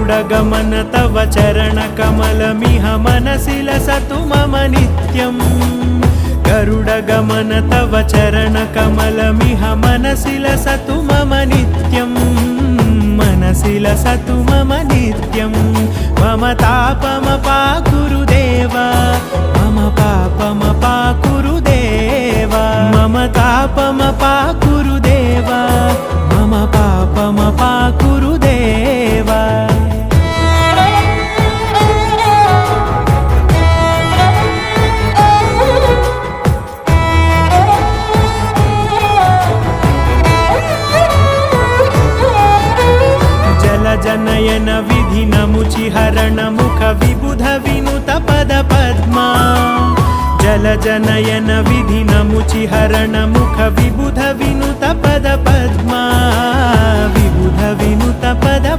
गरुडगमन तव चरणकमलमिह मनसि लसतु मम नित्यम् गरुडगमन तव चरणकमलमिह मनसि लसतु मम नित्यम् मनसि लसतु मम नित्यं मम तापमपाकुरु देवा मम पापमपाकुरु देवा मम तापमपाकुरु देवा मम पापमपाकुरु देवा जनयन विधि नमुचिहरण मुख विबुध विनुत पद पद्मा जल जनयन विधि नमुचिहरण मुख विबुध विनुत पद पद्मा विबुध विनुत पद